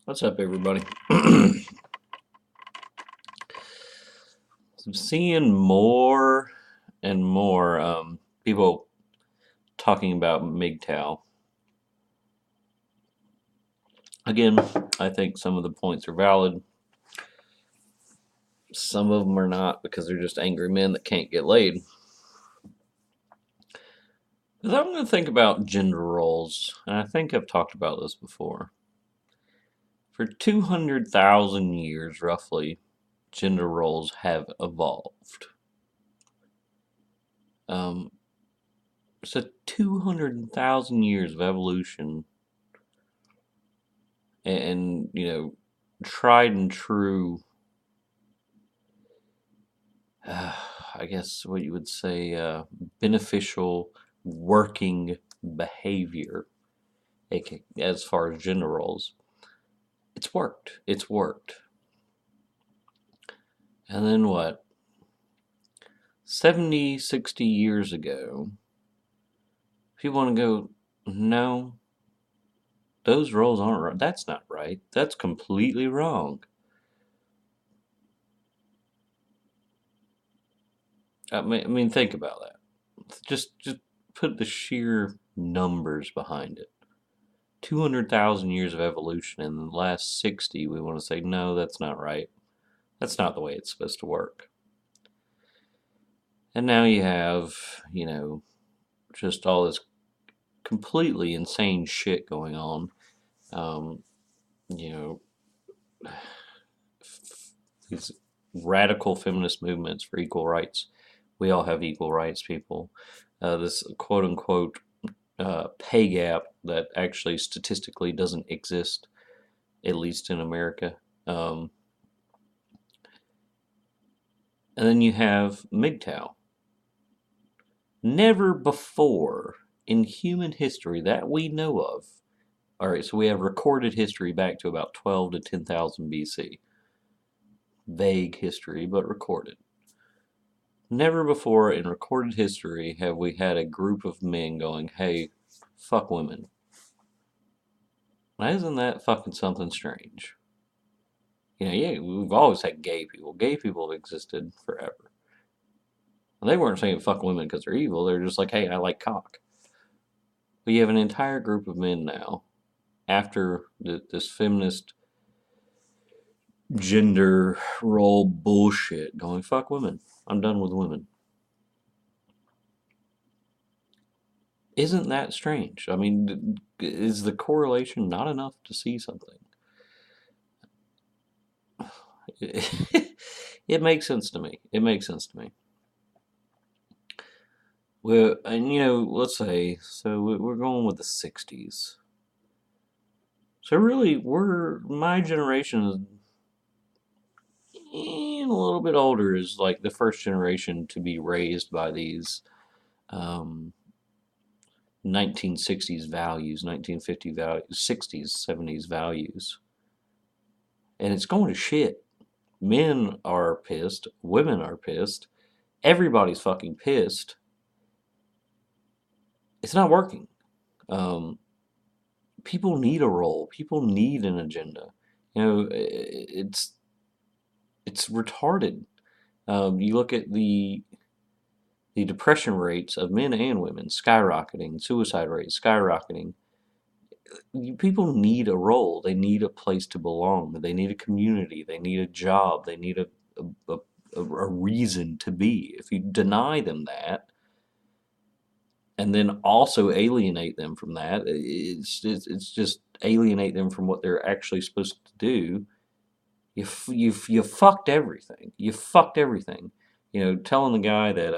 What's up, everybody? I'm seeing more and more people talking about MGTOW. Again, I think some of the points are valid. Some of them are not because they're just angry men that can't get laid. Because I'm going to think about gender roles, and I think I've talked about this before. For 200,000 years, roughly, gender roles have evolved. So 200,000 years of evolution and tried and true, I guess what you would say, beneficial working behavior as far as gender roles. It's worked. And then what? 70, 60 years ago, people want to go, no, those roles aren't right. That's not right. That's completely wrong. I mean, think about that. Just put the sheer numbers behind it. 200,000 years of evolution, and in the last 60, we want to say, no, that's not right. That's not the way it's supposed to work. And now you have, just all this completely insane shit going on. You know, these radical feminist movements for equal rights. We all have equal rights, people. This quote unquote pay gap that actually statistically doesn't exist, at least in America. And then you have MGTOW. Never before in human history that we know of. All right, so we have recorded history back to about 12 to 10,000 BC. Vague history, but recorded. Never before in recorded history have we had a group of men going, hey, fuck women. Now, isn't that fucking something strange? Yeah, we've always had gay people. Gay people have existed forever. And they weren't saying fuck women because they're evil. They're just like, hey, I like cock. But you have an entire group of men now, after this feminist gender role bullshit, going, fuck women. I'm done with women. Isn't that strange? I mean, is the correlation not enough to see something? It makes sense to me. It makes sense to me. Well, and let's say, so we're going with the 60s. So really, my generation and a little bit older is like the first generation to be raised by these 1960s values, 1950 values, 60s, 70s values. And it's going to shit. Men are pissed. Women are pissed. Everybody's fucking pissed. It's not working. People need a role. People need an agenda. It's retarded. You look at the depression rates of men and women skyrocketing, suicide rates skyrocketing. People need a role. They need a place to belong. They need a community. They need a job. They need a reason to be. If you deny them that, and then also alienate them from that, it's just alienate them from what they're actually supposed to do. You fucked everything. You fucked everything. Telling the guy that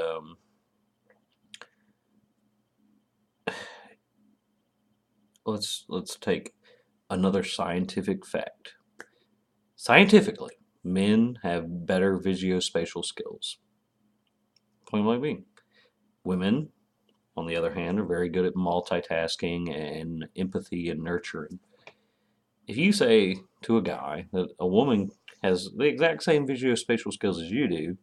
let's take another scientific fact. Scientifically, men have better visuospatial skills. Point blank being. Women, on the other hand, are very good at multitasking and empathy and nurturing. If you say to a guy that a woman has the exact same visuospatial skills as you do,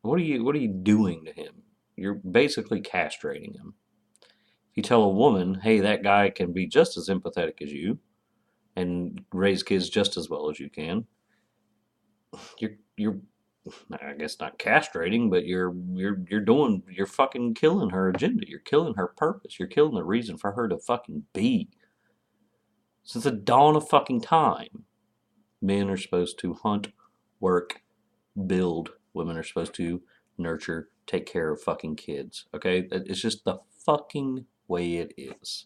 what are you doing to him? You're basically castrating him. If you tell a woman, hey, that guy can be just as empathetic as you, and raise kids just as well as you can, you're I guess not castrating, but you're fucking killing her agenda. You're killing her purpose. You're killing the reason for her to fucking be. Since the dawn of fucking time, men are supposed to hunt, work, build. Women are supposed to nurture, take care of fucking kids. Okay? It's just the fucking way it is.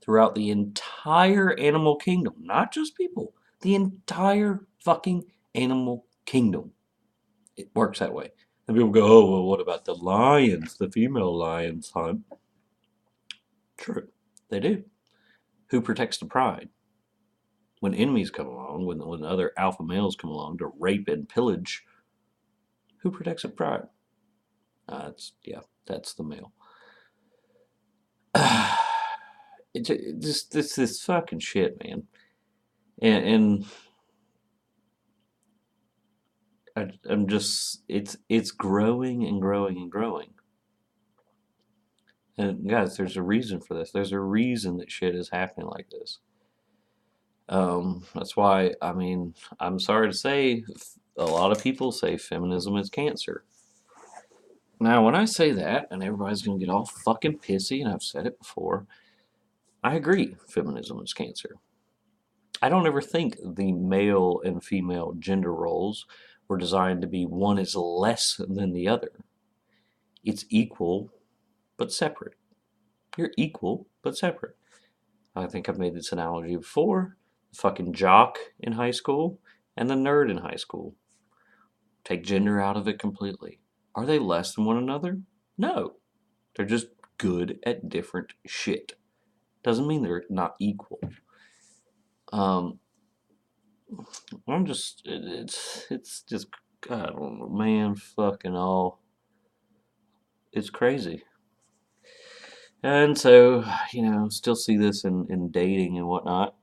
Throughout the entire animal kingdom, not just people, the entire fucking animal kingdom. It works that way. And people go, oh, well, what about the lions? The female lions hunt. True, they do. Who protects the pride? When enemies come along, when other alpha males come along to rape and pillage, who protects the pride? That's the male. It's this fucking shit, man. And I'm just it's growing and growing and growing. And guys, there's a reason for this. There's a reason that shit is happening like this. That's why, I mean, I'm sorry to say, a lot of people say feminism is cancer. Now, when I say that, and everybody's going to get all fucking pissy, and I've said it before, I agree, feminism is cancer. I don't ever think the male and female gender roles were designed to be one is less than the other. It's equal, but separate. You're equal, but separate. I think I've made this analogy before. The fucking jock in high school and the nerd in high school. Take gender out of it completely. Are they less than one another? No. They're just good at different shit. Doesn't mean they're not equal. I'm just, it's just, I don't know, man, fucking all. It's crazy. And so, still see this in dating and whatnot.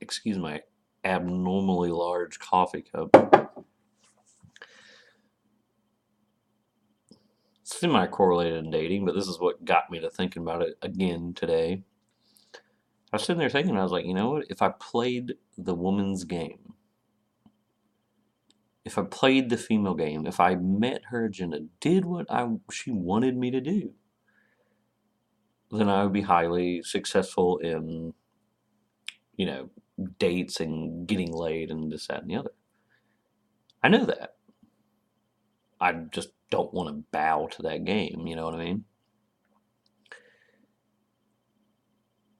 Excuse my abnormally large coffee cup. Semi-correlated in dating, but this is what got me to thinking about it again today. I was sitting there thinking, I was like, you know what? If I played the woman's game, if I played the female game, if I met her agenda, did what she wanted me to do, then I would be highly successful in, dates and getting laid and this, that, and the other. I know that. I just don't want to bow to that game, you know what I mean?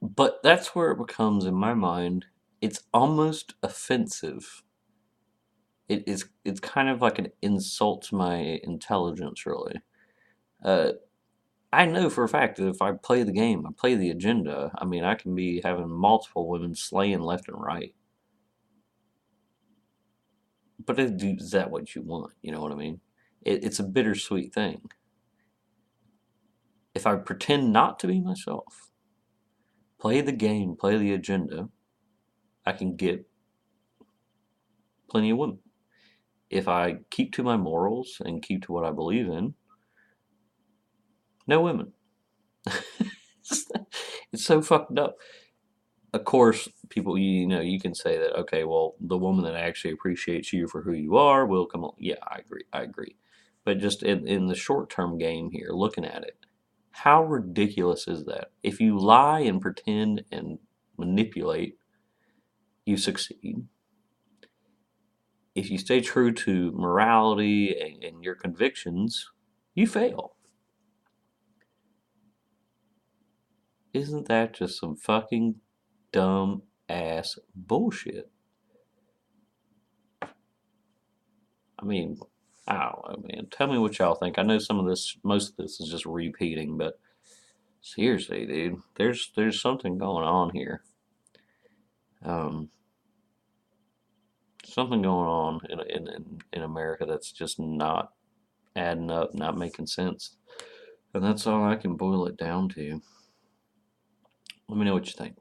But that's where it becomes, in my mind, it's almost offensive. It's kind of like an insult to my intelligence, really. I know for a fact that if I play the game, I play the agenda, I mean, I can be having multiple women slaying left and right. But is that what you want? You know what I mean? It's a bittersweet thing. If I pretend not to be myself, play the game, play the agenda, I can get plenty of women. If I keep to my morals and keep to what I believe in, no women. It's so fucked up. Of course, people, you can say that, okay, well, the woman that actually appreciates you for who you are will come on. Yeah, I agree. But just in the short-term game here, looking at it, how ridiculous is that? If you lie and pretend and manipulate, you succeed. If you stay true to morality and your convictions, you fail. Isn't that just some fucking dumb ass bullshit? I mean, I don't know, man. Tell me what y'all think. I know most of this is just repeating, but seriously, dude, there's something going on here. Something going on in America that's just not adding up, not making sense, and that's all I can boil it down to. Let me know what you think.